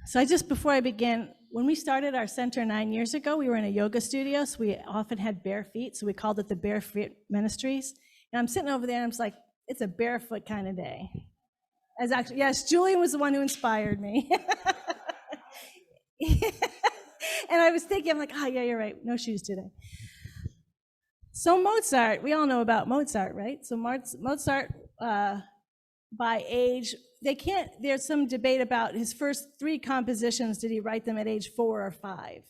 So before I begin, when we started our center 9 years ago, we were in a yoga studio, so we often had bare feet, so we called it the Barefoot Ministries. And I'm sitting over there, and I'm just like, it's a barefoot kind of day. Yes, Julian was the one who inspired me. And I was thinking, I'm like, oh, yeah, you're right, no shoes today. So Mozart, we all know about Mozart, right? So Mozart, by age, there's some debate about his first 3 compositions, did he write them at age 4 or 5?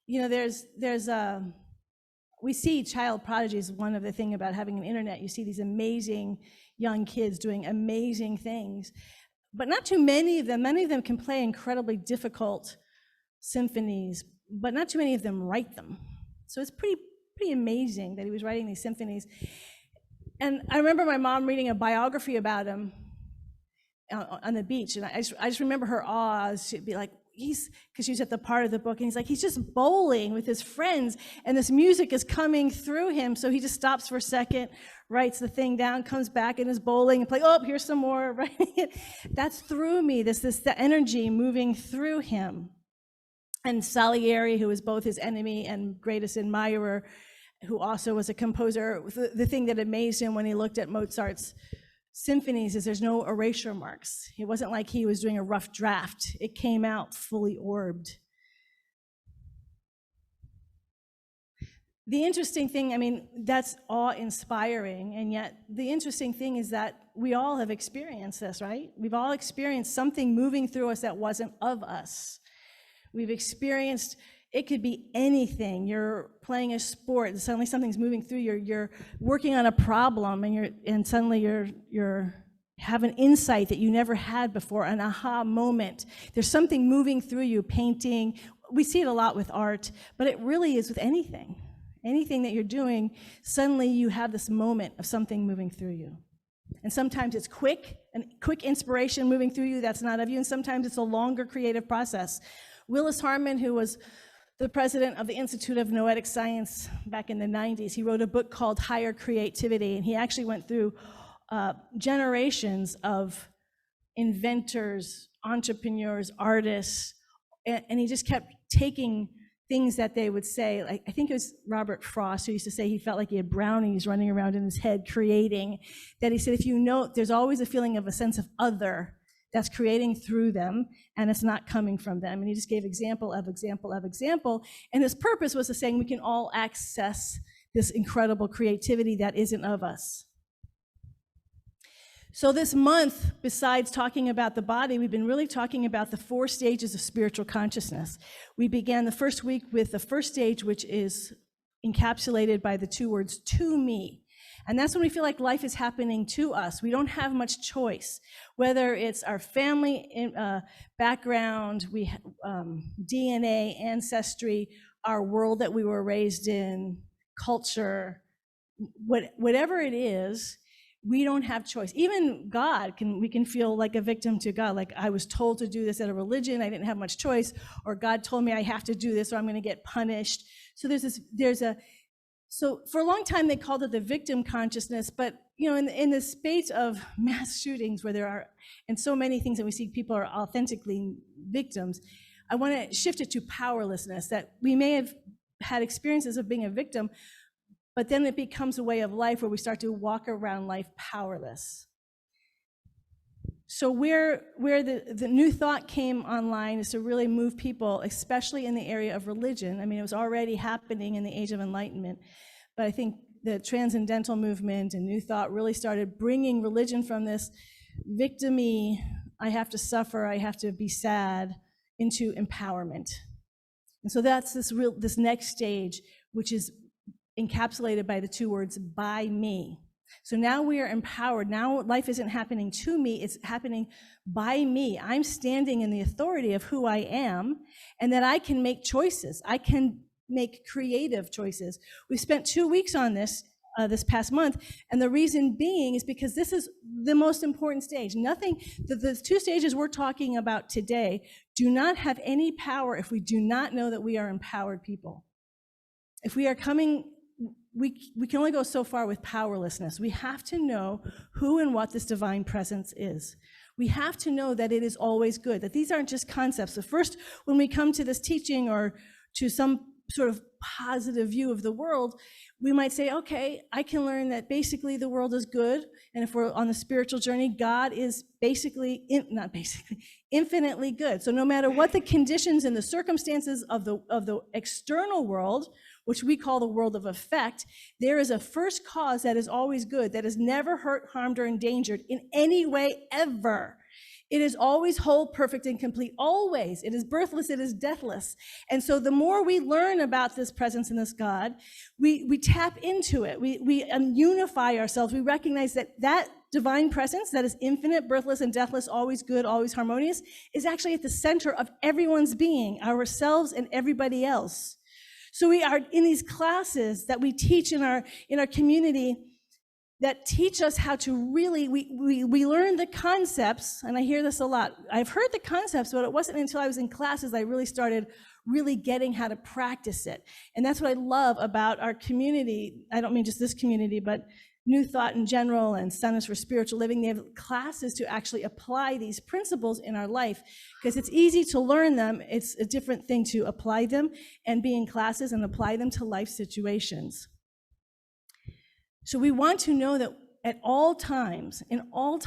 You know, we see child prodigies. One of the things about having an internet, you see these amazing young kids doing amazing things, but not too many of them. Many of them can play incredibly difficult symphonies, but not too many of them write them. So it's pretty amazing that he was writing these symphonies. And I remember my mom reading a biography about him on the beach, and I just remember her awe. She'd be like, because she's at the part of the book, and he's like, he's just bowling with his friends, and this music is coming through him, so he just stops for a second, writes the thing down, comes back and is bowling, and play, oh, here's some more, right? That's through me, the energy moving through him. And Salieri, who was both his enemy and greatest admirer, who also was a composer, the thing that amazed him when he looked at Mozart's symphonies is there's no erasure marks. It wasn't like he was doing a rough draft. It came out fully orbed. The interesting thing, I mean, that's awe-inspiring, and yet the interesting thing is that we all have experienced this, right? We've all experienced something moving through us that wasn't of us. We've experienced, it could be anything. You're playing a sport, and suddenly something's moving through. You're working on a problem, and suddenly you have an insight that you never had before, an aha moment. There's something moving through you, painting. We see it a lot with art, but it really is with anything. Anything that you're doing, suddenly you have this moment of something moving through you. And sometimes it's quick inspiration moving through you that's not of you, and sometimes it's a longer creative process. Willis Harman, who was the president of the Institute of Noetic Science back in the 90s, he wrote a book called Higher Creativity, and he actually went through generations of inventors, entrepreneurs, artists, and he just kept taking things that they would say, like, I think it was Robert Frost who used to say he felt like he had brownies running around in his head creating, that he said, if you know, there's always a feeling of a sense of other that's creating through them, and it's not coming from them. And he just gave example of example of example, and his purpose was to saying we can all access this incredible creativity that isn't of us. So this month, besides talking about the body, we've been really talking about the 4 stages of spiritual consciousness. We began the first week with the first stage, which is encapsulated by the 2 words, to me. And that's when we feel like life is happening to us. We don't have much choice, whether it's our family background, DNA, ancestry, our world that we were raised in, culture, whatever it is, we don't have choice. Even God, we can feel like a victim to God, like I was told to do this at a religion, I didn't have much choice, or God told me I have to do this or I'm going to get punished. So so for a long time they called it the victim consciousness, but you know, in the space of mass shootings where there are, and so many things that we see people are authentically victims, I want to shift it to powerlessness, that we may have had experiences of being a victim, but then it becomes a way of life where we start to walk around life powerless. So where the new thought came online is to really move people, especially in the area of religion. I mean, it was already happening in the Age of Enlightenment, but I think the Transcendental movement and New Thought really started bringing religion from this victim-y, I have to suffer, I have to be sad, into empowerment. And so that's this next stage, which is encapsulated by the 2 words, by me. So now we are empowered. Now life isn't happening to me, it's happening by me. I'm standing in the authority of who I am, and that I can make choices. I can make creative choices. We spent 2 weeks on this past month, and the reason being is because this is the most important stage. The 2 stages we're talking about today do not have any power if we do not know that we are empowered people. If we are coming, we can only go so far with powerlessness. We have to know who and what this divine presence is. We have to know that it is always good, that these aren't just concepts. So first, when we come to this teaching or to some sort of positive view of the world, we might say, okay, I can learn that basically the world is good. And if we're on the spiritual journey, God is infinitely good. So no matter what the conditions and the circumstances of the external world, which we call the world of effect, there is a first cause that is always good, that is never hurt, harmed, or endangered in any way ever. It is always whole, perfect, and complete, always. It is birthless, it is deathless. And so the more we learn about this presence in this God, we tap into it. We unify ourselves. We recognize that that divine presence that is infinite, birthless, and deathless, always good, always harmonious, is actually at the center of everyone's being, ourselves and everybody else. So we are in these classes that we teach in our community that teach us how to really, we learn the concepts, and I hear this a lot. I've heard the concepts, but it wasn't until I was in classes I really started really getting how to practice it. And that's what I love about our community. I don't mean just this community, but New Thought in general and Centers for Spiritual Living. They have classes to actually apply these principles in our life, because it's easy to learn them. It's a different thing to apply them and be in classes and apply them to life situations. So we want to know that at all times, in all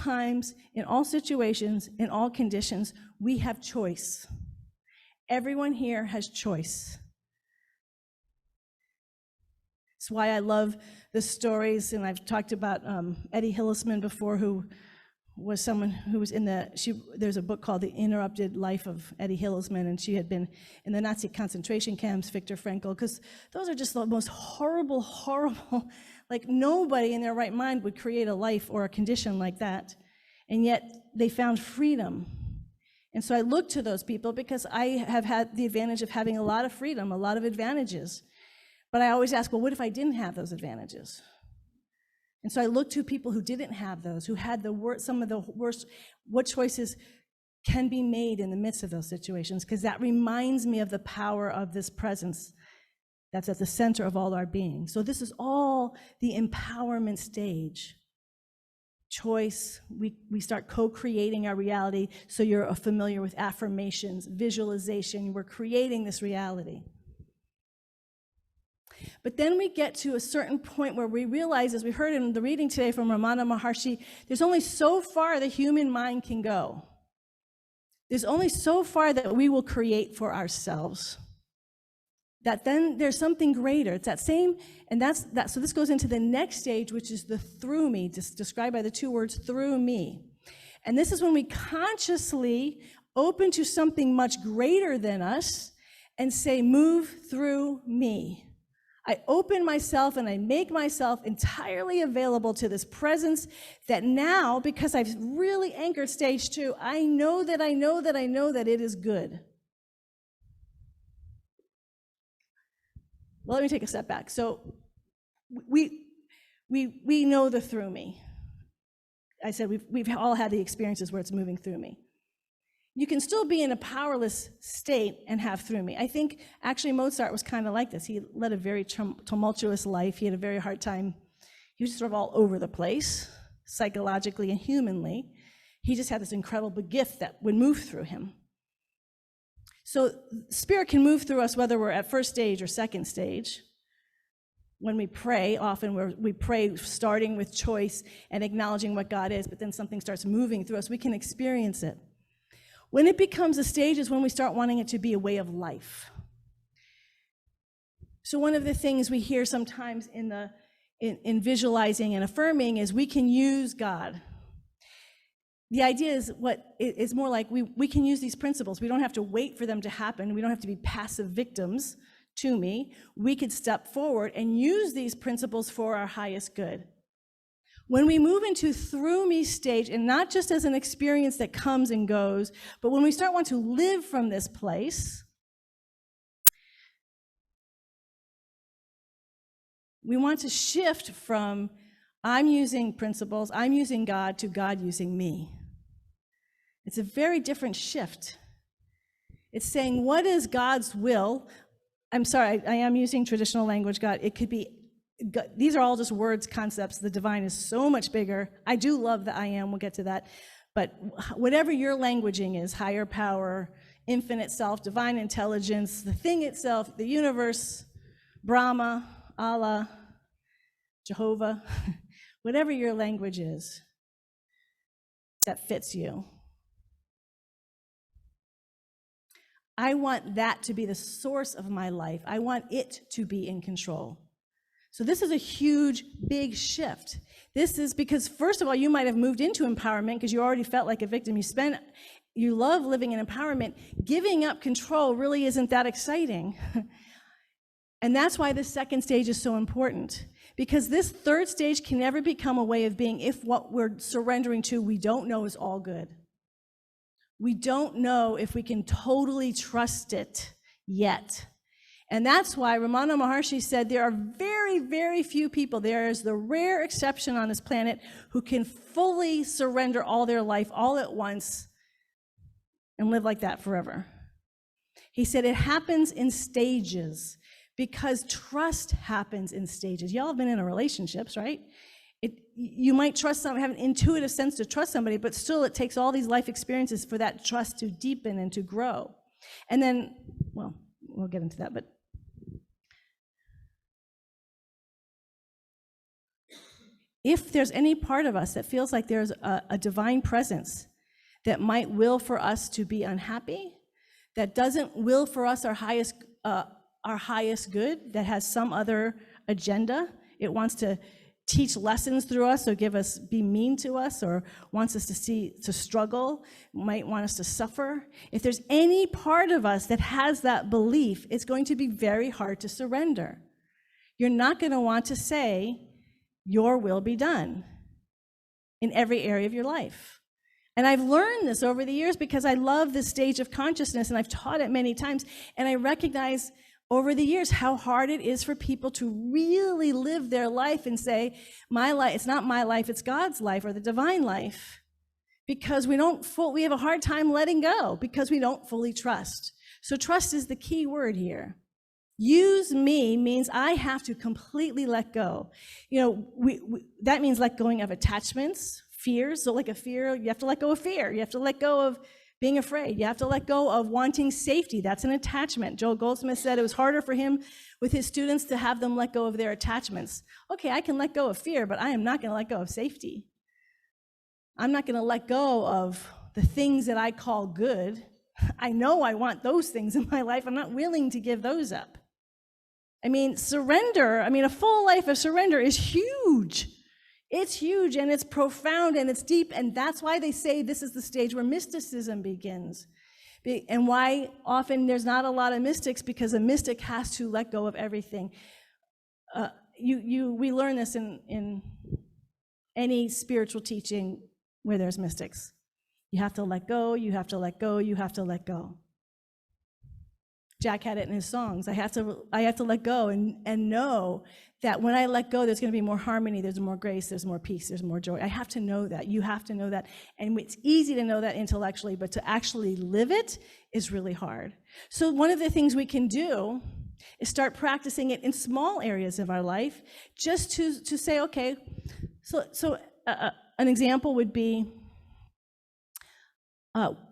situations, in all conditions, we have choice. Everyone here has choice. That's why I love the stories, and I've talked about Eddie Hillsman before, who was someone who was there's a book called The Interrupted Life of Eddie Hillsman, and she had been in the Nazi concentration camps, Viktor Frankl, because those are just the most horrible, like nobody in their right mind would create a life or a condition like that. And yet they found freedom. And so I look to those people because I have had the advantage of having a lot of freedom, a lot of advantages. But I always ask, well, what if I didn't have those advantages? And so I look to people who didn't have those, who had some of the worst, what choices can be made in the midst of those situations, because that reminds me of the power of this presence that's at the center of all our being. So this is all the empowerment stage. Choice, we start co-creating our reality. So you're familiar with affirmations, visualization, we're creating this reality. But then we get to a certain point where we realize, as we heard in the reading today from Ramana Maharshi, there's only so far the human mind can go. There's only so far that we will create for ourselves. That then there's something greater. It's that same, and that's that. So this goes into the next stage, which is the through me, described by the two words through me. And this is when we consciously open to something much greater than us and say, move through me. I open myself and I make myself entirely available to this presence that now, because I've really anchored stage 2, I know that it is good. Well, let me take a step back. So we know the through me. I said we've all had the experiences where it's moving through me. You can still be in a powerless state and have through me. I think actually Mozart was kind of like this. He led a very tumultuous life. He had a very hard time. He was sort of all over the place, psychologically and humanly. He just had this incredible gift that would move through him. So Spirit can move through us whether we're at first stage or second stage. When we pray, often we pray starting with choice and acknowledging what God is, but then something starts moving through us. We can experience it. When it becomes a stage is when we start wanting it to be a way of life. So one of the things we hear sometimes in visualizing and affirming is we can use God. The idea is it's more like we can use these principles. We don't have to wait for them to happen. We don't have to be passive victims to me. We could step forward and use these principles for our highest good. When we move into through me stage, and not just as an experience that comes and goes, but when we start wanting to live from this place, we want to shift from I'm using principles, I'm using God, to God using me. It's a very different shift. It's saying, what is God's will? I'm sorry, I am using traditional language, God. It could be, these are all just words, concepts. The divine is so much bigger. I do love the I am, we'll get to that. But whatever your languaging is, higher power, infinite self, divine intelligence, the thing itself, the universe, Brahma, Allah, Jehovah, whatever your language is that fits you. I want that to be the source of my life. I want it to be in control. So this is a huge, big shift. This is because, first of all, you might have moved into empowerment because you already felt like a victim. You love living in empowerment. Giving up control really isn't that exciting. And that's why this second stage is so important. Because this third stage can never become a way of being if what we're surrendering to we don't know is all good. We don't know if we can totally trust it yet. And that's why Ramana Maharshi said there are very, very few people, there is the rare exception on this planet, who can fully surrender all their life all at once and live like that forever. He said it happens in stages because trust happens in stages. Y'all have been in relationships, right? You might trust someone, have an intuitive sense to trust somebody, but still it takes all these life experiences for that trust to deepen and to grow. And then, well, we'll get into that, but if there's any part of us that feels like there's a divine presence that might will for us to be unhappy, that doesn't will for us our highest good, that has some other agenda, it wants to teach lessons through us or be mean to us or wants us to struggle, might want us to suffer. If there's any part of us that has that belief, it's going to be very hard to surrender. You're not going to want to say, your will be done in every area of your life. And I've learned this over the years because I love this stage of consciousness and I've taught it many times. And I recognize over the years how hard it is for people to really live their life and say, my life, it's not my life, it's God's life or the divine life. Because we have a hard time letting go because we don't fully trust. So trust is the key word here. Use me means I have to completely let go. That means let going of attachments, fears. So like a fear, you have to let go of fear. You have to let go of being afraid. You have to let go of wanting safety. That's an attachment. Joel Goldsmith said it was harder for him with his students to have them let go of their attachments. Okay, I can let go of fear, but I am not going to let go of safety. I'm not going to let go of the things that I call good. I know I want those things in my life. I'm not willing to give those up. Surrender, a full life of surrender is huge. It's huge and it's profound and it's deep, and that's why they say this is the stage where mysticism begins. And why often there's not a lot of mystics, because a mystic has to let go of everything. We learn this in any spiritual teaching where there's mystics. You have to let go, you have to let go, you have to let go. Jack had it in his songs. I have to let go and know that when I let go, there's going to be more harmony, there's more grace, there's more peace, there's more joy. I have to know that. You have to know that. And it's easy to know that intellectually, but to actually live it is really hard. So one of the things we can do is start practicing it in small areas of our life, just to say, okay, so an example would be,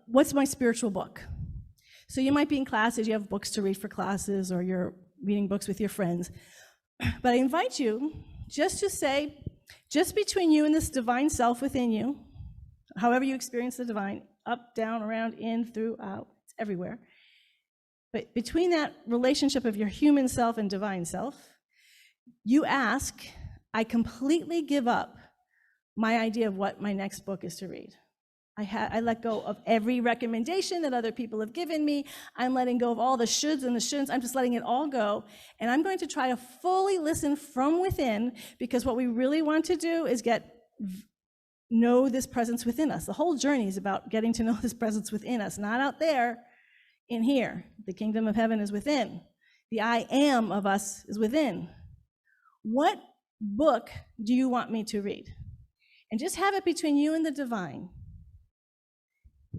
what's my spiritual book? So you might be in classes, you have books to read for classes, or you're reading books with your friends. But I invite you just to say, just between you and this divine self within you, however you experience the divine, up, down, around, in, through, out, it's everywhere. But between that relationship of your human self and divine self, you ask, I completely give up my idea of what my next book is to read. I let go of every recommendation that other people have given me. I'm letting go of all the shoulds and the shouldn'ts. I'm just letting it all go. And I'm going to try to fully listen from within, because what we really want to do is know this presence within us. The whole journey is about getting to know this presence within us, not out there, in here. The kingdom of heaven is within. The I am of us is within. What book do you want me to read? And just have it between you and the divine.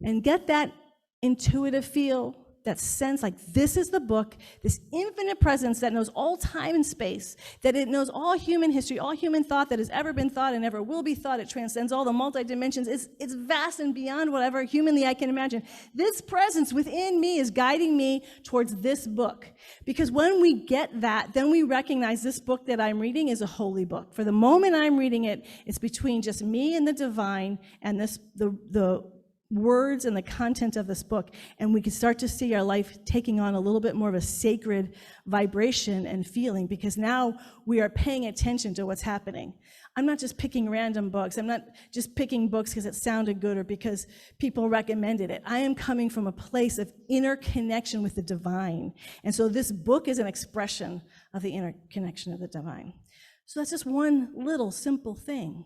And get that intuitive feel that sense like this is the book, this infinite presence that knows all time and space, that it knows all human history, all human thought that has ever been thought and ever will be thought. It transcends all the multi-dimensions. It's vast and beyond whatever humanly I can imagine. This presence within me is guiding me towards this book. Because when we get that, then we recognize this book that I'm reading is a holy book. For the moment I'm reading it, it's between just me and the divine and the words and the content of this book, and we can start to see our life taking on a little bit more of a sacred vibration and feeling, because now we are paying attention to what's happening. I'm not just picking random books. I'm not just picking books because it sounded good or because people recommended it. I am coming from a place of inner connection with the divine. And so this book is an expression of the inner connection of the divine. So that's just one little simple thing.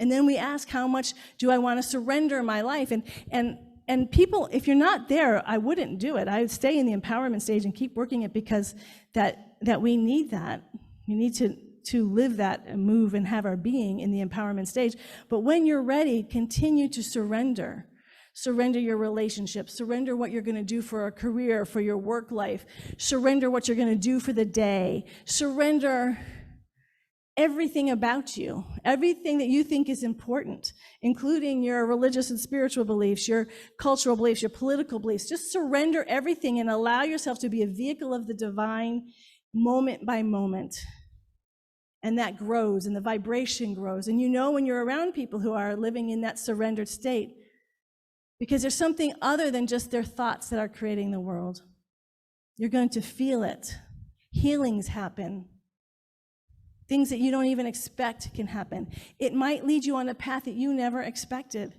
And then we ask, how much do I want to surrender my life? And people, if you're not there, I wouldn't do it. I would stay in the empowerment stage and keep working it, because that we need that. We need to live that and move and have our being in the empowerment stage. But when you're ready, continue to surrender. Surrender your relationships. Surrender what you're going to do for a career, for your work life. Surrender what you're going to do for the day. Surrender everything about you, everything that you think is important, including your religious and spiritual beliefs, your cultural beliefs, your political beliefs. Just surrender everything and allow yourself to be a vehicle of the divine moment by moment. And that grows, and the vibration grows. And you know when you're around people who are living in that surrendered state, because there's something other than just their thoughts that are creating the world. You're going to feel it. Healings happen. Things that you don't even expect can happen. It might lead you on a path that you never expected.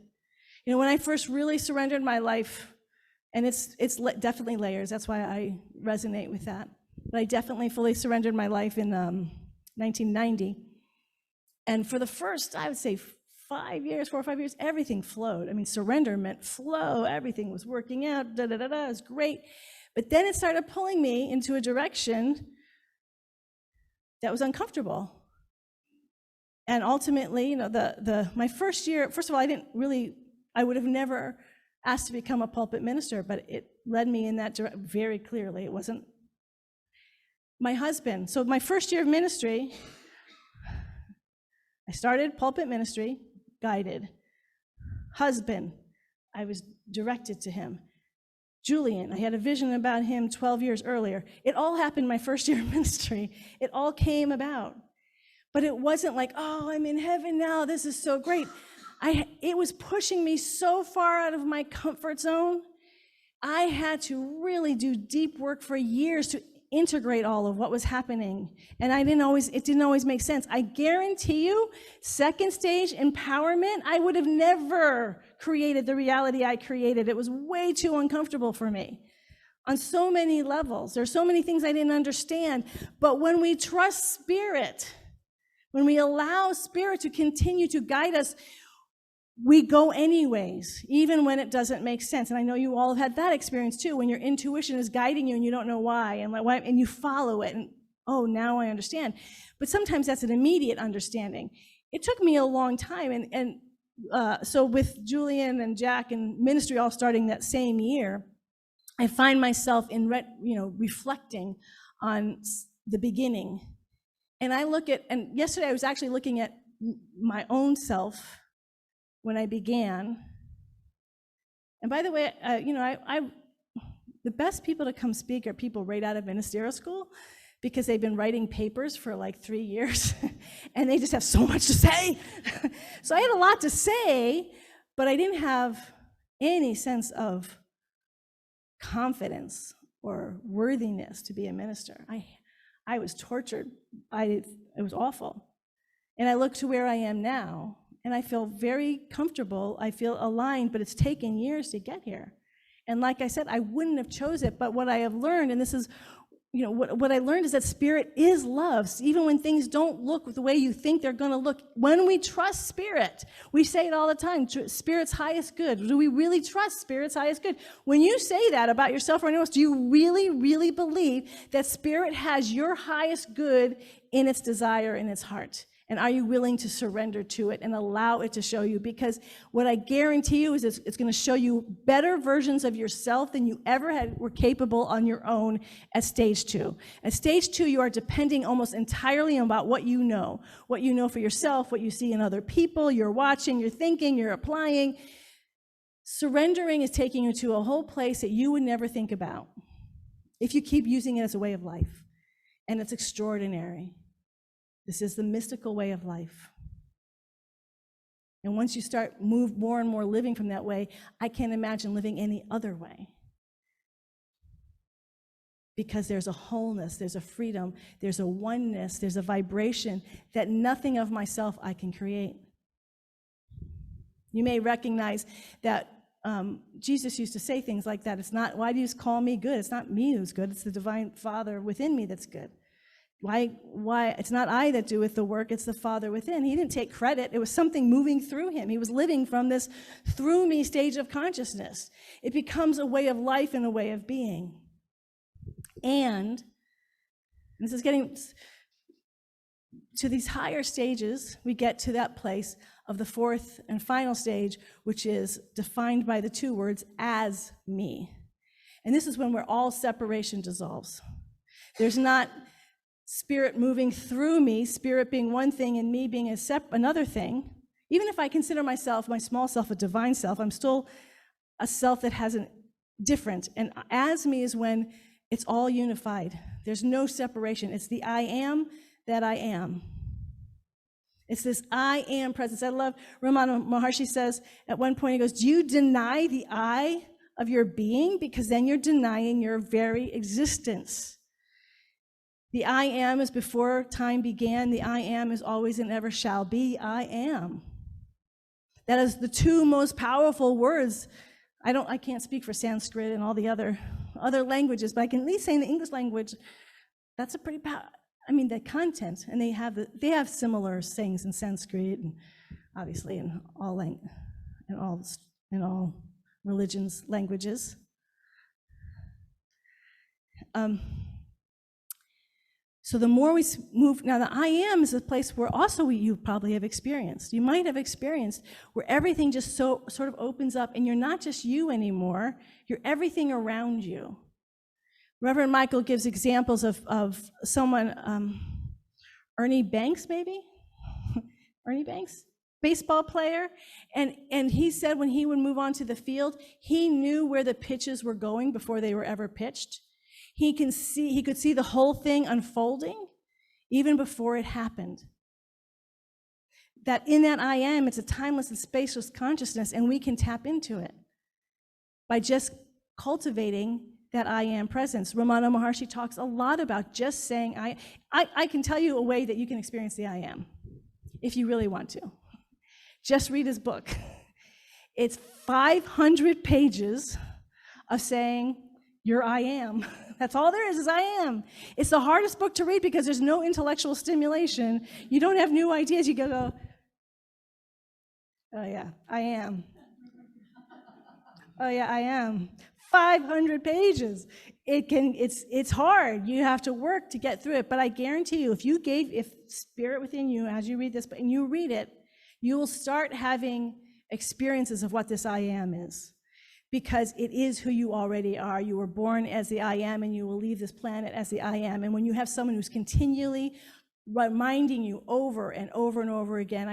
You know, when I first really surrendered my life, and it's definitely layers, that's why I resonate with that. But I definitely fully surrendered my life in 1990. And for the first, I would say 4 or 5 years, everything flowed. I mean, surrender meant flow. Everything was working out, it was great. But then it started pulling me into a direction that was uncomfortable. And ultimately, you know, my first year, first of all, I would have never asked to become a pulpit minister, but it led me in that direction very clearly. It wasn't my husband. So my first year of ministry, I started pulpit ministry, guided. Husband, I was directed to him. Julian, I had a vision about him 12 years earlier. It all happened my first year of ministry. It all came about. But it wasn't like, oh, I'm in heaven now, this is so great. It was pushing me so far out of my comfort zone. I had to really do deep work for years to integrate all of what was happening. And it didn't always make sense. I guarantee you, second stage empowerment, I would have never created the reality I created. It was way too uncomfortable for me on so many levels. There's so many things I didn't understand. But when we trust Spirit, when we allow Spirit to continue to guide us, we go anyways, even when it doesn't make sense. And I know you all have had that experience too, when your intuition is guiding you and you don't know why, and you follow it, and oh, now I understand. But sometimes that's an immediate understanding. It took me a long time, so with Julian and Jack and ministry all starting that same year, I find myself reflecting on the beginning. And yesterday I was actually looking at my own self when I began. And by the way, the best people to come speak are people right out of ministerial school, because they've been writing papers for like 3 years and they just have so much to say. So I had a lot to say, but I didn't have any sense of confidence or worthiness to be a minister. I was tortured. It was awful. And I look to where I am now, and I feel very comfortable. I feel aligned, but it's taken years to get here. And like I said, I wouldn't have chose it, but what I have learned, and this is, what I learned is that Spirit is love. Even when things don't look the way you think they're going to look, when we trust Spirit, we say it all the time, Spirit's highest good. Do we really trust Spirit's highest good? When you say that about yourself or anyone else, do you really, really believe that Spirit has your highest good in its desire, in its heart? And are you willing to surrender to it and allow it to show you? Because what I guarantee you is it's going to show you better versions of yourself than you ever were capable on your own at stage 2. At stage 2, you are depending almost entirely on about what you know for yourself, what you see in other people, you're watching, you're thinking, you're applying. Surrendering is taking you to a whole place that you would never think about if you keep using it as a way of life. And it's extraordinary. This is the mystical way of life. And once you start move more and more living from that way, I can't imagine living any other way. Because there's a wholeness, there's a freedom, there's a oneness, there's a vibration that nothing of myself I can create. You may recognize that Jesus used to say things like that. It's not, why do you call me good? It's not me who's good, it's the divine Father within me that's good. Why? It's not I that doeth the work, it's the Father within. He didn't take credit. It was something moving through him. He was living from this through me stage of consciousness. It becomes a way of life and a way of being. And this is getting to these higher stages, we get to that place of the fourth and final stage, which is defined by the 2 words, as me. And this is when where all separation dissolves. There's not spirit moving through me, spirit being one thing and me being another thing. Even if I consider myself, my small self, a divine self, I'm still a self that hasn't different. And as me is when it's all unified. There's no separation. It's the I am that I am. It's this I am presence. I love, Ramana Maharshi says at one point, he goes, do you deny the I of your being? Because then you're denying your very existence. The I am is before time began. The I am is always and ever shall be. I am. That is the 2 most powerful words. I can't speak for Sanskrit and all the other languages, but I can at least say in the English language, that's a pretty the content, and they have similar sayings in Sanskrit and obviously in all religions, languages. So the more we move, now the I am is a place where also you probably have experienced. You might have experienced where everything just sort of opens up and you're not just you anymore, you're everything around you. Reverend Michael gives examples of someone, Ernie Banks maybe? Ernie Banks? Baseball player. And he said when he would move on to the field, he knew where the pitches were going before they were ever pitched. He could see the whole thing unfolding even before it happened. That in that I am, it's a timeless and spaceless consciousness, and we can tap into it by just cultivating that I am presence. Ramana Maharshi talks a lot about just saying I can tell you a way that you can experience the I am, if you really want to. Just read his book. It's 500 pages of saying, your I am. That's all there is I am. It's the hardest book to read because there's no intellectual stimulation. You don't have new ideas. You go, oh yeah, I am. Oh yeah, I am. 500 pages. It's hard. You have to work to get through it. But I guarantee you, if spirit within you, as you read this, and you read it, you will start having experiences of what this I am is. Because it is who you already are. You were born as the I am, and you will leave this planet as the I am. And when you have someone who's continually reminding you over and over and over again,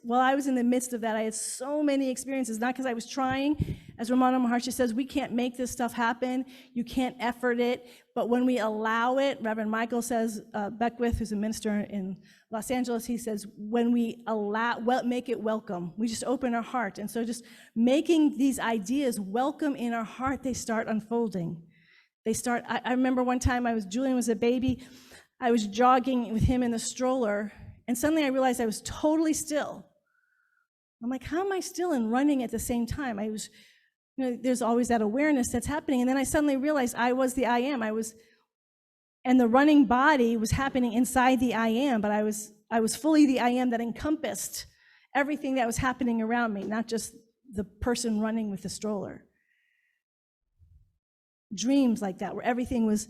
while I was in the midst of that, I had so many experiences, not because I was trying. As Ramana Maharshi says, we can't make this stuff happen. You can't effort it. But when we allow it, Reverend Michael says, Beckwith, who's a minister in Los Angeles, he says, when we make it welcome, we just open our heart. And so just making these ideas welcome in our heart, they start unfolding. I remember one time Julian was a baby, I was jogging with him in the stroller, and suddenly I realized I was totally still. I'm like, how am I still and running at the same time? There's always that awareness that's happening. And then I suddenly realized I was the I am. And the running body was happening inside the I am, but I was fully the I am that encompassed everything that was happening around me, not just the person running with the stroller. Dreams like that, where everything was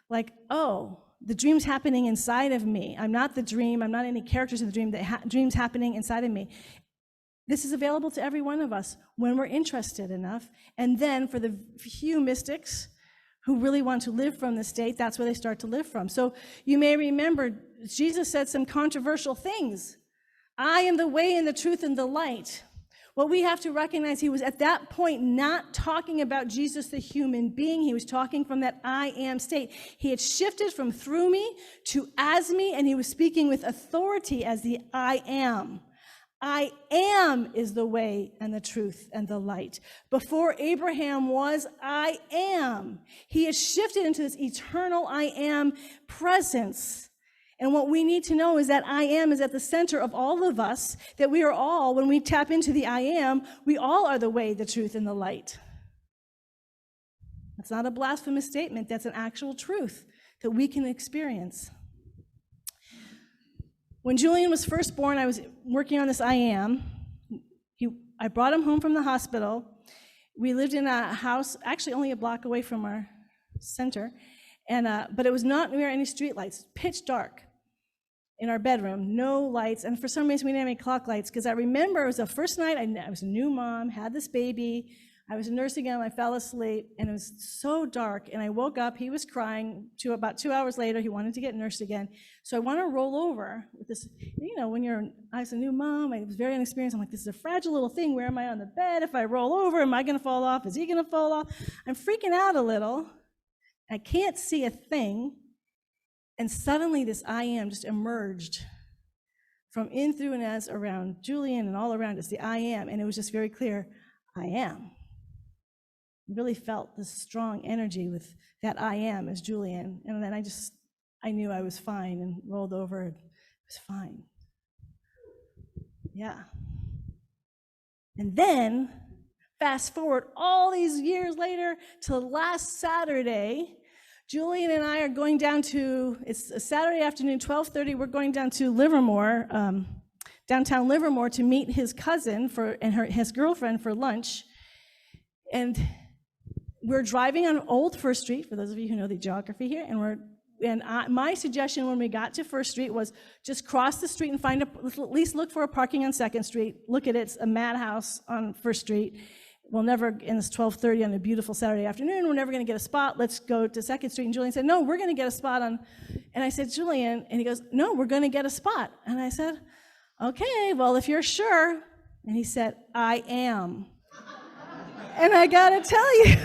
like, oh, the dream's happening inside of me. I'm not the dream. I'm not any characters in the dream. The dream's happening inside of me. This is available to every one of us when we're interested enough. And then for the few mystics who really want to live from the state, that's where they start to live from. So you may remember Jesus said some controversial things. I am the way and the truth and the light. Well, we have to recognize he was at that point not talking about Jesus the human being. He was talking from that I am state. He had shifted from through me to as me, and he was speaking with authority as the I am. I am is the way and the truth and the light. Before Abraham was, I am. He has shifted into this eternal I am presence. And what we need to know is that I am is at the center of all of us, that we are all, when we tap into the I am, we all are the way, the truth, and the light. That's not a blasphemous statement. That's an actual truth that we can experience. When Julian was first born, I was working on this I am. I brought him home from the hospital. We lived in a house, actually only a block away from our center, but it was not near any street lights, pitch dark in our bedroom, no lights, and for some reason we didn't have any clock lights, because I remember it was the first night, I was a new mom, had this baby, I was nursing him, I fell asleep, and it was so dark, and I woke up, he was crying, about 2 hours later, he wanted to get nursed again, so I want to roll over with this, when I was a new mom, I was very inexperienced, I'm like, this is a fragile little thing, where am I on the bed? If I roll over, am I going to fall off? Is he going to fall off? I'm freaking out a little, I can't see a thing, and suddenly this I am just emerged from in, through, and as around Julian and all around us, the I am, and it was just very clear, I am. Really felt this strong energy with that I am as Julian. And then I knew I was fine and rolled over. It was fine. Yeah. And then, fast forward all these years later to last Saturday, Julian and I are going down to, it's a Saturday afternoon, 12:30, we're going down to Livermore, downtown Livermore, to meet his cousin his girlfriend for lunch. And we're driving on Old First Street, for those of you who know the geography here, my suggestion when we got to First Street was just cross the street and at least look for a parking on Second Street. Look at it, it's a madhouse on First Street. We'll never, and it's 12:30 on a beautiful Saturday afternoon, we're never gonna get a spot, let's go to Second Street. And Julian said, no, we're gonna get a spot and I said, Julian, and he goes, no, we're gonna get a spot. And I said, okay, well, if you're sure. And he said, I am. And I gotta tell you,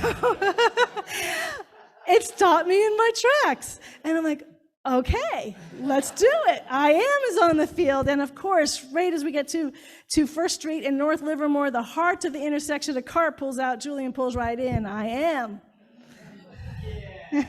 it stopped me in my tracks. And I'm like, okay, let's do it. I am is on the field. And of course, right as we get to First Street in North Livermore, the heart of the intersection, a car pulls out, Julian pulls right in, I am. Yeah.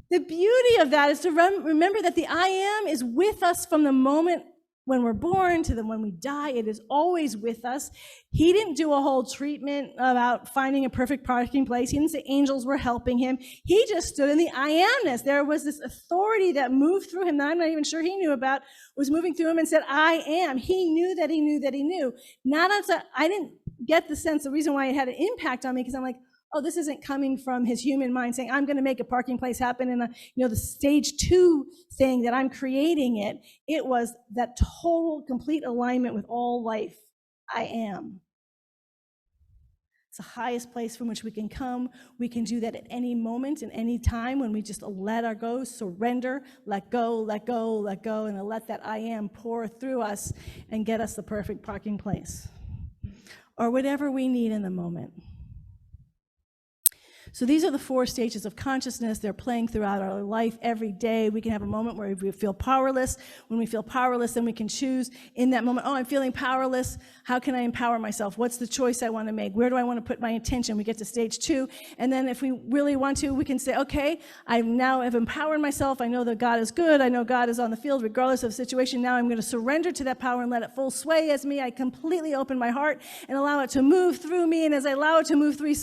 The beauty of that is to remember that the I am is with us from the moment when we're born to when we die. It is always with us. He didn't do a whole treatment about finding a perfect parking place. He didn't say angels were helping him. He just stood in the I amness. There was this authority that moved through him that I'm not even sure he knew about, was moving through him and said, I am. He knew that he knew that he knew. I didn't get the sense, the reason why it had an impact on me, because I'm like, oh, this isn't coming from his human mind saying, I'm going to make a parking place happen in the stage 2 thing that I'm creating it. It was that total, complete alignment with all life. I am. It's the highest place from which we can come. We can do that at any moment and any time when we just let our go, surrender, let go, let go, let go, and let that I am pour through us and get us the perfect parking place or whatever we need in the moment. So these are the 4 stages of consciousness. They're playing throughout our life every day. We can have a moment where we feel powerless. When we feel powerless, then we can choose in that moment, oh, I'm feeling powerless. How can I empower myself? What's the choice I want to make? Where do I want to put my attention? We get to stage 2. And then if we really want to, we can say, okay, I now have empowered myself. I know that God is good. I know God is on the field regardless of the situation. Now I'm going to surrender to that power and let it full sway as me. I completely open my heart and allow it to move through me. And as I allow it to move through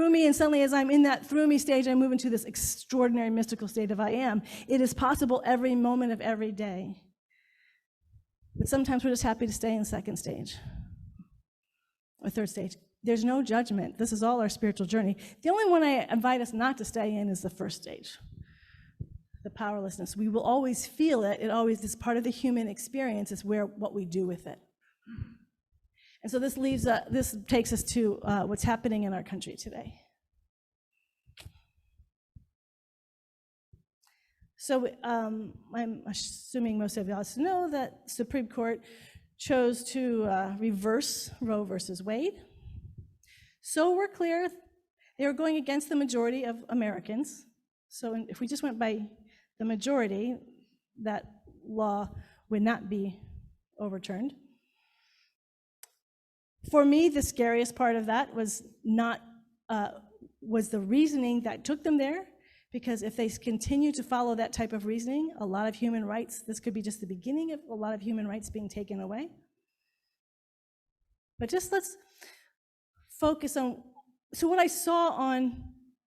me, and suddenly as I'm in that through me stage, I move into this extraordinary mystical state of I am. It is possible every moment of every day. But sometimes we're just happy to stay in second stage. or third stage. There's no judgment. This is all our spiritual journey. The only one I invite us not to stay in is the first stage, the powerlessness. We will always feel it. It always is part of the human experience. It's what we do with it. And so this takes us to what's happening in our country today. So I'm assuming most of y'all know that Supreme Court chose to reverse Roe versus Wade. So we're clear, they were going against the majority of Americans. So if we just went by the majority, that law would not be overturned. For me, the scariest part of that was the reasoning that took them there, because if they continue to follow that type of reasoning, a lot of human rights, this could be just the beginning of a lot of human rights being taken away. But just let's focus on, so what I saw on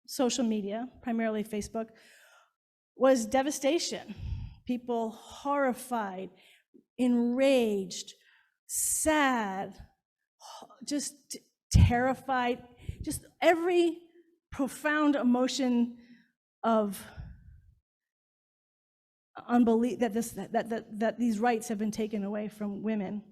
social media, primarily Facebook, was devastation. People horrified, enraged, sad, just terrified, just every profound emotion of unbelief that these rights have been taken away from women.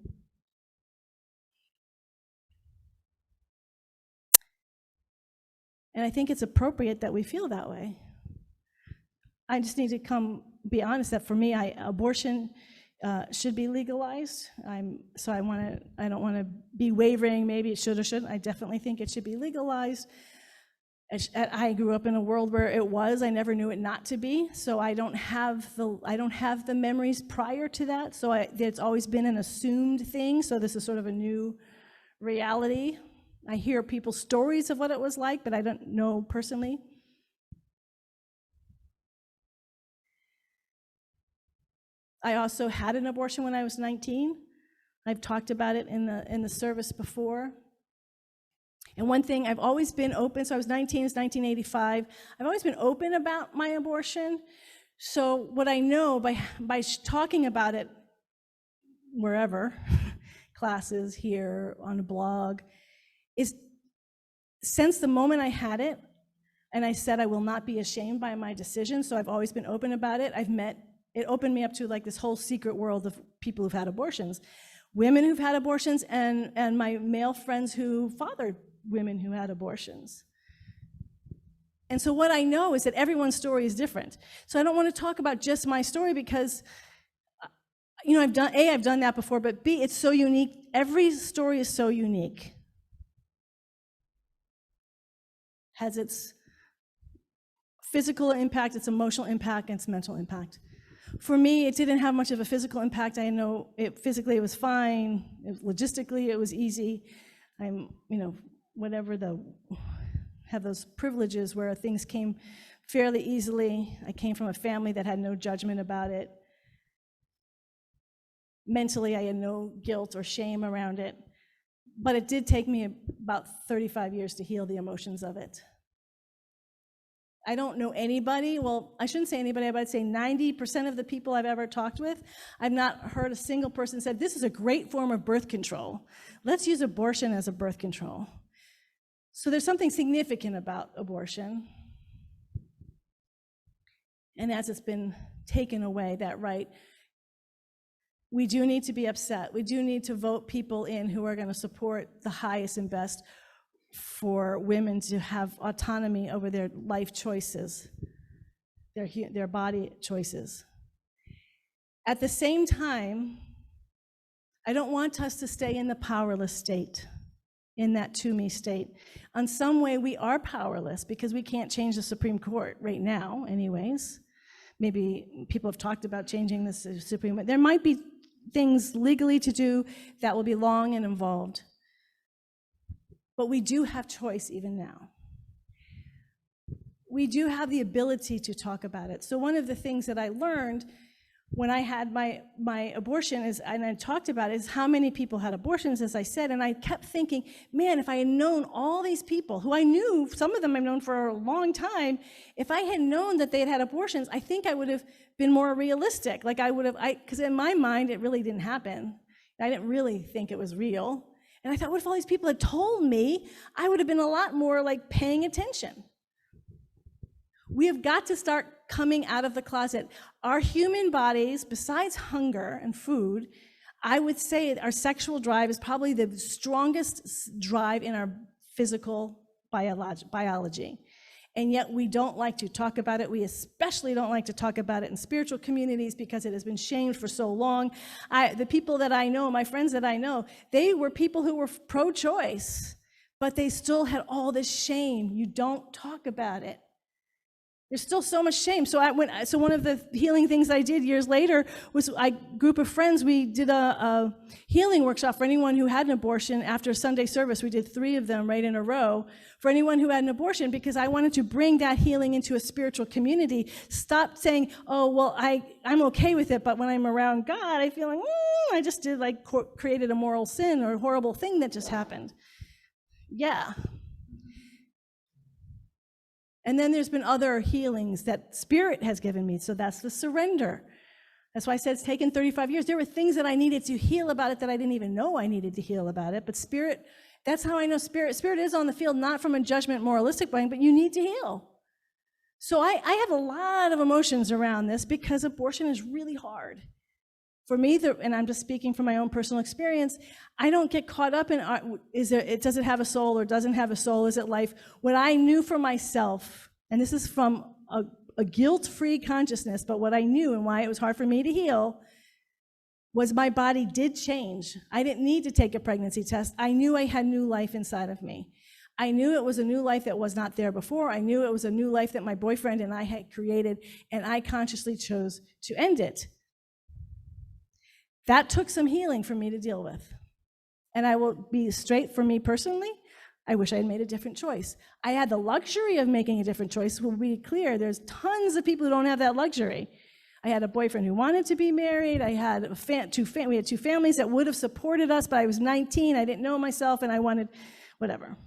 And I think it's appropriate that we feel that way. I just need to be honest that for me, abortion should be legalized. I don't want to be wavering, maybe it should or shouldn't. I definitely think it should be legalized. I grew up in a world where it was. I never knew it not to be. So I don't have the memories prior to that. So it's always been an assumed thing. So this is sort of a new reality. I hear people's stories of what it was like, but I don't know personally. I also had an abortion when I was 19. I've talked about it in the service before. And one thing, I've always been open. So I was 19, it's 1985. I've always been open about my abortion. So what I know by talking about it wherever, classes, here, on a blog, is since the moment I had it, and I said I will not be ashamed by my decision, so I've always been open about it. It opened me up to like this whole secret world of people who've had abortions, women who've had abortions, and my male friends who fathered women who had abortions. And so what I know is that everyone's story is different. So I don't want to talk about just my story because, I've done that before, but B, it's so unique. Every story is so unique. Has its physical impact, its emotional impact, and its mental impact. For me, it didn't have much of a physical impact. I know physically it was fine. Logistically, it was easy. Have those privileges where things came fairly easily. I came from a family that had no judgment about it. Mentally, I had no guilt or shame around it. But it did take me about 35 years to heal the emotions of it. I don't know anybody, well, I shouldn't say anybody, but I'd say 90% of the people I've ever talked with, I've not heard a single person say, this is a great form of birth control. Let's use abortion as a birth control. So there's something significant about abortion. And as it's been taken away, that right, we do need to be upset. We do need to vote people in who are going to support the highest and best for women to have autonomy over their life choices, their body choices. At the same time, I don't want us to stay in the powerless state, in that to-me state. In some way, we are powerless because we can't change the Supreme Court right now, anyways. Maybe people have talked about changing the Supreme Court. There might be things legally to do that will be long and involved. But we do have choice even now. We do have the ability to talk about it. So one of the things that I learned when I had my abortion and I talked about it, is how many people had abortions, as I said, and I kept thinking, man, if I had known all these people who I knew, some of them I've known for a long time, if I had known that they had had abortions, I think I would have been more realistic. Like because in my mind, it really didn't happen. I didn't really think it was real. And I thought, what if all these people had told me? I would have been a lot more like paying attention. We have got to start coming out of the closet. Our human bodies, besides hunger and food, I would say our sexual drive is probably the strongest drive in our physical biology. And yet we don't like to talk about it. We especially don't like to talk about it in spiritual communities because it has been shamed for so long. The people that I know, my friends that I know, they were people who were pro-choice, but they still had all this shame. You don't talk about it. There's still so much shame. So one of the healing things I did years later was group of friends, we did a healing workshop for anyone who had an abortion after Sunday service. We did 3 of them right in a row for anyone who had an abortion, because I wanted to bring that healing into a spiritual community. Stop saying, oh, well, I'm okay with it, but when I'm around God, I feel like, I just did created a moral sin or a horrible thing that just happened. Yeah. And then there's been other healings that Spirit has given me. So that's the surrender. That's why I said it's taken 35 years. There were things that I needed to heal about it that I didn't even know I needed to heal about it. But Spirit, that's how I know Spirit. Spirit is on the field, not from a judgment, moralistic point, but you need to heal. So I have a lot of emotions around this because abortion is really hard. For me, and I'm just speaking from my own personal experience, I don't get caught up in, does it have a soul or doesn't have a soul? Is it life? What I knew for myself, and this is from a guilt-free consciousness, but what I knew and why it was hard for me to heal was my body did change. I didn't need to take a pregnancy test. I knew I had new life inside of me. I knew it was a new life that was not there before. I knew it was a new life that my boyfriend and I had created, and I consciously chose to end it. That took some healing for me to deal with. And I will be straight, for me personally, I wish I had made a different choice. I had the luxury of making a different choice. We'll be clear, there's tons of people who don't have that luxury. I had a boyfriend who wanted to be married. I had we had 2 families that would have supported us, but I was 19, I didn't know myself, and I wanted whatever.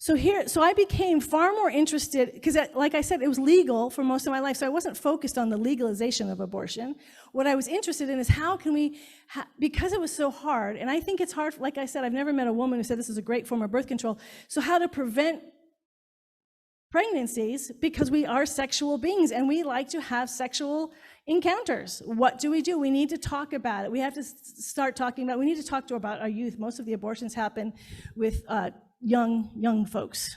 So I became far more interested, because like I said, it was legal for most of my life, so I wasn't focused on the legalization of abortion. What I was interested in is how can we, because it was so hard, and I think it's hard, like I said, I've never met a woman who said this is a great form of birth control, so how to prevent pregnancies, because we are sexual beings, and we like to have sexual encounters. What do? We need to talk about it. We have to start talking about it. We need to talk about our youth. Most of the abortions happen with young folks.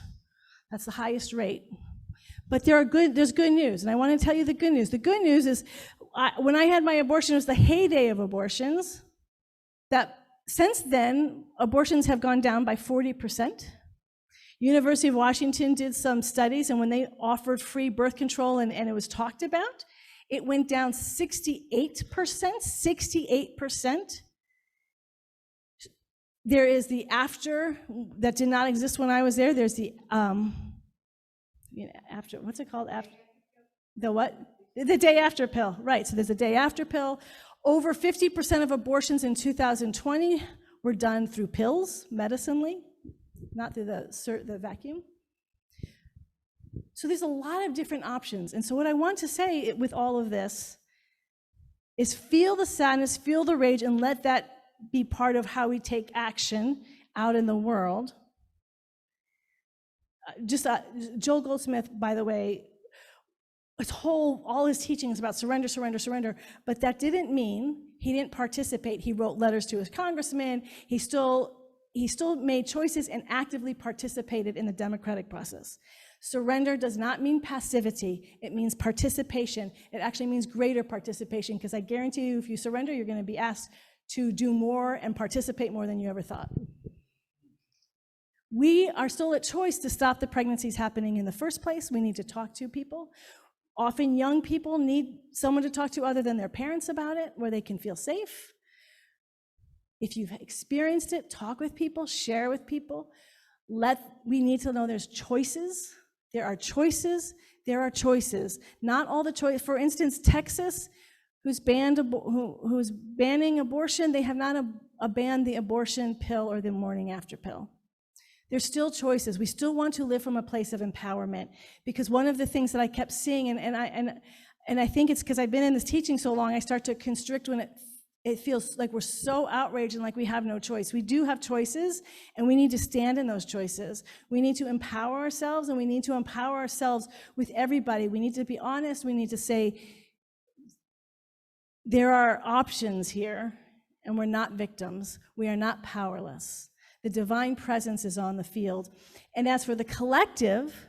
That's the highest rate. But there's good news, and I want to tell you the good news. The good news is when I had my abortion, it was the heyday of abortions. That since then, abortions have gone down by 40%. University of Washington did some studies, and when they offered free birth control and it was talked about, it went down 68%, 68%. There is the after that did not exist when I was there. There's the after, what's it called? After the what? The day after pill, right? So there's a day after pill. Over 50% of abortions in 2020 were done through pills, medicinally, not through the vacuum. So there's a lot of different options. And so what I want to say with all of this is feel the sadness, feel the rage, and let that be part of how we take action out in the world. Joel Goldsmith, by the way, all his teaching is about surrender, surrender, surrender, but that didn't mean he didn't participate. He wrote letters to his congressman. He still made choices and actively participated in the democratic process. Surrender does not mean passivity. It means participation. It actually means greater participation, because I guarantee you, if you surrender, you're going to be asked to do more and participate more than you ever thought. We are still at choice to stop the pregnancies happening in the first place. We need to talk to people. Often young people need someone to talk to other than their parents about it, where they can feel safe. If you've experienced it, talk with people, share with people. We need to know there's choices. There are choices. There are choices. Not all the choice. For instance, Texas, who's banning abortion, they have not banned the abortion pill or the morning after pill. There's still choices. We still want to live from a place of empowerment, because one of the things that I kept seeing, and I think it's because I've been in this teaching so long, I start to constrict it feels like we're so outraged and like we have no choice. We do have choices, and we need to stand in those choices. We need to empower ourselves, and we need to empower ourselves with everybody. We need to be honest. We need to say, there are options here, and we're not victims. We are not powerless. The divine presence is on the field. And as for the collective,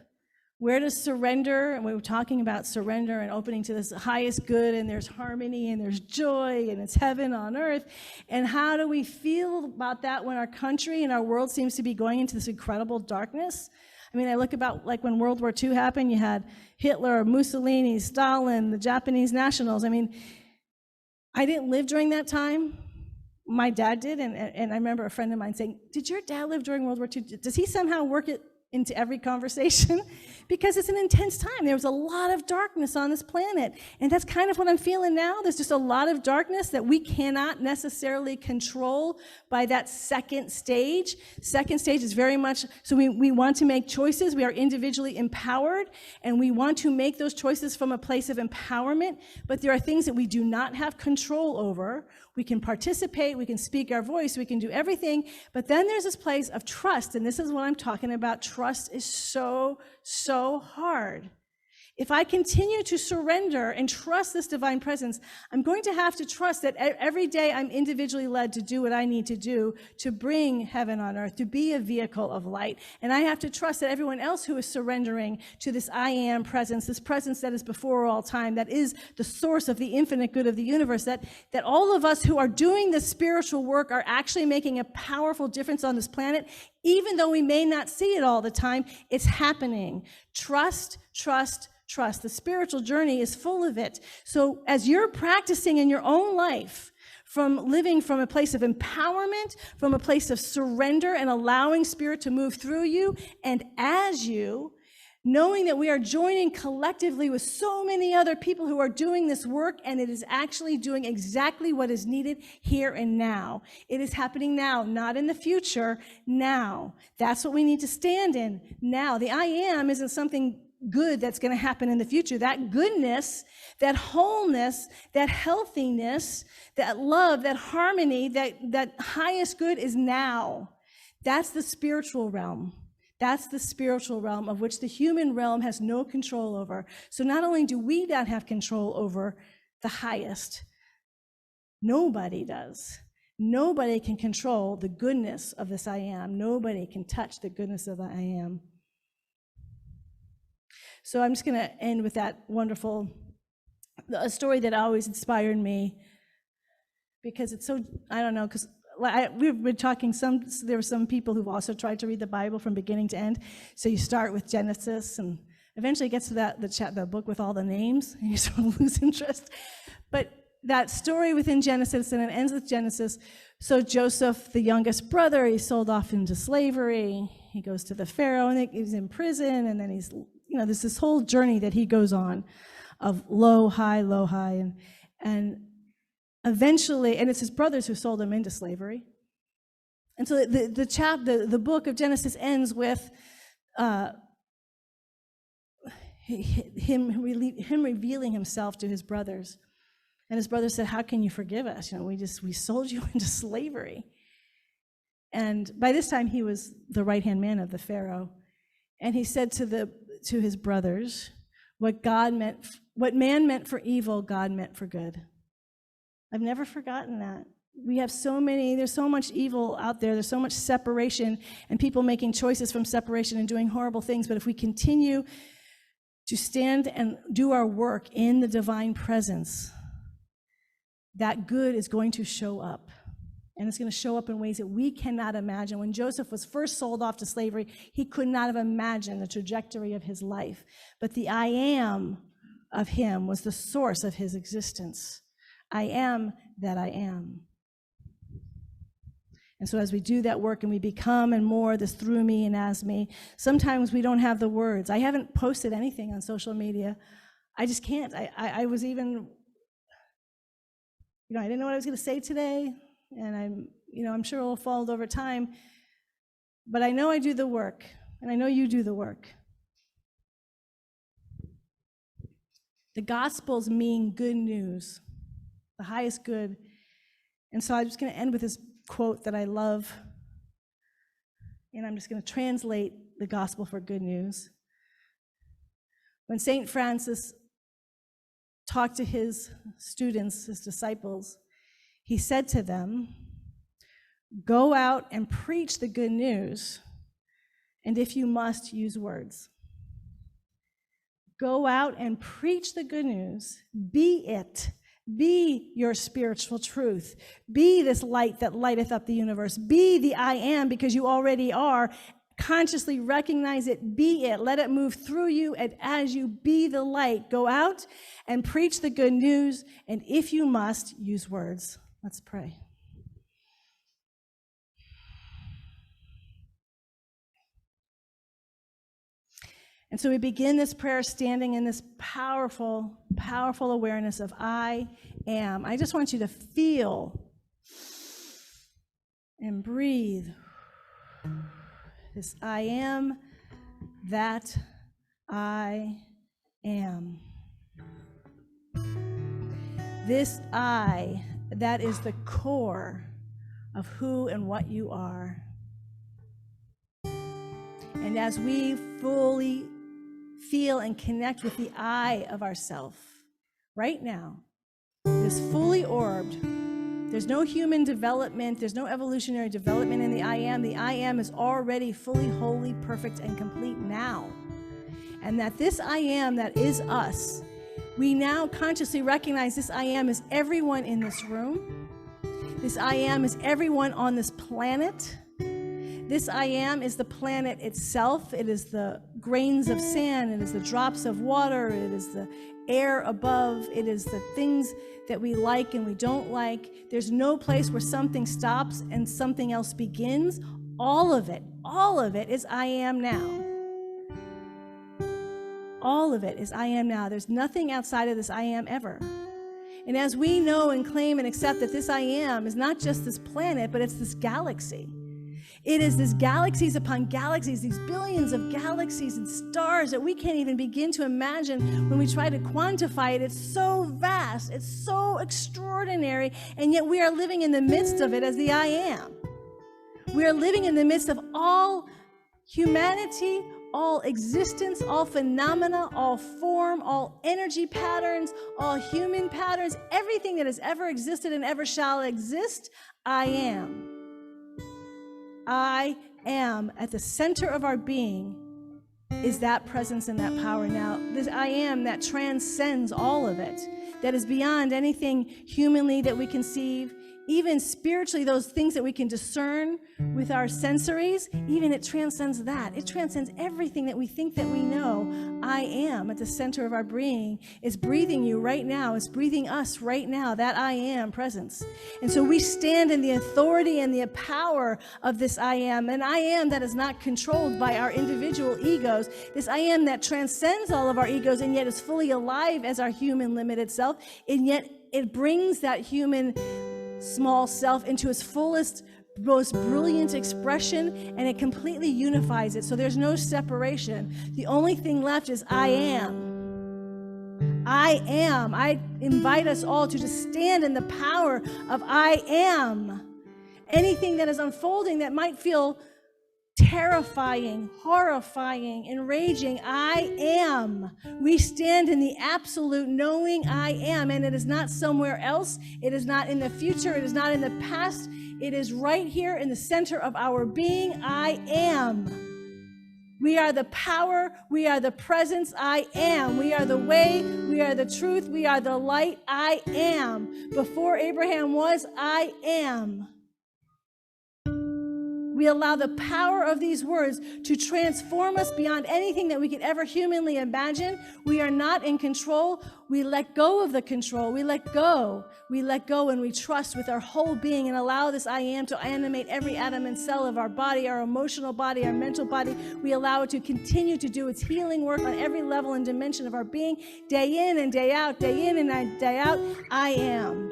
where does surrender, and we were talking about surrender and opening to this highest good, and there's harmony, and there's joy, and it's heaven on earth. And how do we feel about that when our country and our world seems to be going into this incredible darkness? I mean, I look about like when World War II happened, you had Hitler, Mussolini, Stalin, the Japanese nationals. I mean, I didn't live during that time. My dad did, and I remember a friend of mine saying, did your dad live during World War II? Does he somehow work it into every conversation? Because it's an intense time. There was a lot of darkness on this planet, and that's kind of what I'm feeling now. There's just a lot of darkness that we cannot necessarily control by that second stage. Second stage is very much, so we want to make choices. We are individually empowered, and we want to make those choices from a place of empowerment, but there are things that we do not have control over. We can participate, we can speak our voice, we can do everything, but then there's this place of trust, and this is what I'm talking about. Trust is so hard. If I continue to surrender and trust this divine presence, I'm going to have to trust that every day I'm individually led to do what I need to do to bring heaven on earth, to be a vehicle of light. And I have to trust that everyone else who is surrendering to this I am presence, this presence that is before all time, that is the source of the infinite good of the universe, that all of us who are doing this spiritual work are actually making a powerful difference on this planet. Even though we may not see it all the time, it's happening. Trust, trust, trust. The spiritual journey is full of it. So as you're practicing in your own life, from living from a place of empowerment, from a place of surrender and allowing Spirit to move through you, and as you, knowing that we are joining collectively with so many other people who are doing this work, and it is actually doing exactly what is needed here and now. It is happening now, not in the future, now. That's what we need to stand in now. The I am isn't something good that's going to happen in the future. That goodness, that wholeness, that healthiness, that love, that harmony, that highest good is now. That's the spiritual realm. That's the spiritual realm of which the human realm has no control over. So not only do we not have control over the highest, nobody does. Nobody can control the goodness of this I am. Nobody can touch the goodness of the I am. So I'm just going to end with that wonderful, a story that always inspired me, because it's so, I don't know, because we've been talking, there were some people who've also tried to read the Bible from beginning to end. So you start with Genesis, and eventually it gets to the book with all the names, and you sort of lose interest. But that story within Genesis, and it ends with Genesis. So Joseph, the youngest brother, he's sold off into slavery. He goes to the Pharaoh, and he's in prison, and then he's, there's this whole journey that he goes on of low, high, and eventually, and it's his brothers who sold him into slavery. And so the book of Genesis ends with him revealing himself to his brothers. And his brothers said, how can you forgive us? We sold you into slavery. And by this time, he was the right-hand man of the Pharaoh. And he said to his brothers, what man meant for evil, God meant for good. I've never forgotten that. There's so much evil out there. There's so much separation and people making choices from separation and doing horrible things. But if we continue to stand and do our work in the divine presence, that good is going to show up. And it's going to show up in ways that we cannot imagine. When Joseph was first sold off to slavery, he could not have imagined the trajectory of his life. But the I am of him was the source of his existence. I am that I am. And so as we do that work and we become and more this through me and as me, sometimes we don't have the words. I haven't posted anything on social media. I just can't. I was even, I didn't know what I was going to say today. And I'm sure it'll fall over time. But I know I do the work, and I know you do the work. The Gospels mean good news, the highest good. And so I'm just going to end with this quote that I love, and I'm just going to translate the gospel for good news. When St. Francis talked to his students, his disciples, he said to them, "Go out and preach the good news, and if you must, use words." Go out and preach the good news. Be it. Be your spiritual truth. Be this light that lighteth up the universe. Be the I am, because you already are. Consciously recognize it. Be it. Let it move through you, and as you be the light, go out and preach the good news, and if you must, use words. Let's pray. And so we begin this prayer standing in this powerful, powerful awareness of I am. I just want you to feel and breathe this I am that I am. This I that is the core of who and what you are. And as we fully feel and connect with the I of ourself right now, it is fully orbed. There's no human development. There's no evolutionary development in the I am. The I am is already fully, wholly, perfect, and complete now. And that this I am that is us, we now consciously recognize this I am is everyone in this room. This I am is everyone on this planet. This I am is the planet itself. It is the grains of sand. It is the drops of water. It is the air above. It is the things that we like and we don't like. There's no place where something stops and something else begins. All of it is I am now. All of it is I am now. There's nothing outside of this I am ever. And as we know and claim and accept that this I am is not just this planet, but it's this galaxy. It is this galaxies upon galaxies, these billions of galaxies and stars that we can't even begin to imagine when we try to quantify it. It's so vast, it's so extraordinary, and yet we are living in the midst of it as the I am. We are living in the midst of all humanity, all existence, all phenomena, all form, all energy patterns, all human patterns, everything that has ever existed and ever shall exist, I am. I am at the center of our being is that presence and that power. Now, this I am that transcends all of it, that is beyond anything humanly that we conceive, even spiritually, those things that we can discern with our sensories, even it transcends that. It transcends everything that we think that we know. I am at the center of our being is breathing you right now. It's breathing us right now, that I am presence. And so we stand in the authority and the power of this I am, an I am that is not controlled by our individual egos. This I am that transcends all of our egos and yet is fully alive as our human limited self, and yet it brings that human small self into its fullest, most brilliant expression, and it completely unifies it. So there's no separation. The only thing left is I am. I am. I invite us all to just stand in the power of I am. Anything that is unfolding that might feel terrifying, horrifying, enraging, I am. We stand in the absolute knowing I am, and it is not somewhere else. It is not in the future. It is not in the past. It is right here in the center of our being. I am. We are the power. We are the presence. I am. We are the way. We are the truth. We are the light. I am. Before Abraham was, I am. We allow the power of these words to transform us beyond anything that we could ever humanly imagine. We are not in control. We let go of the control. We let go. We let go and we trust with our whole being and allow this I am to animate every atom and cell of our body, our emotional body, our mental body. We allow it to continue to do its healing work on every level and dimension of our being, day in and day out, day in and day out. I am.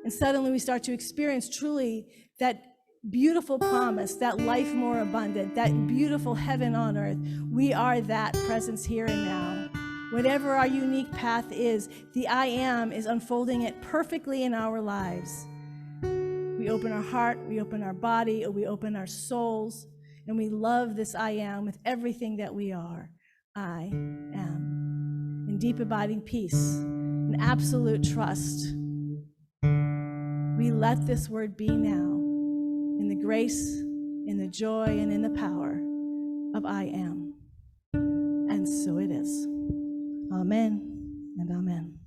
And suddenly we start to experience truly that beautiful promise, that life more abundant, that beautiful heaven on earth. We are that presence here and now. Whatever our unique path is, the I am is unfolding it perfectly in our lives. open our heart, we open our body, or we open our souls, and we love this I am with everything that we are. I am. In deep abiding peace, in absolute trust, we let this word be now, in the grace, in the joy, and in the power of I am. And so it is. Amen and amen.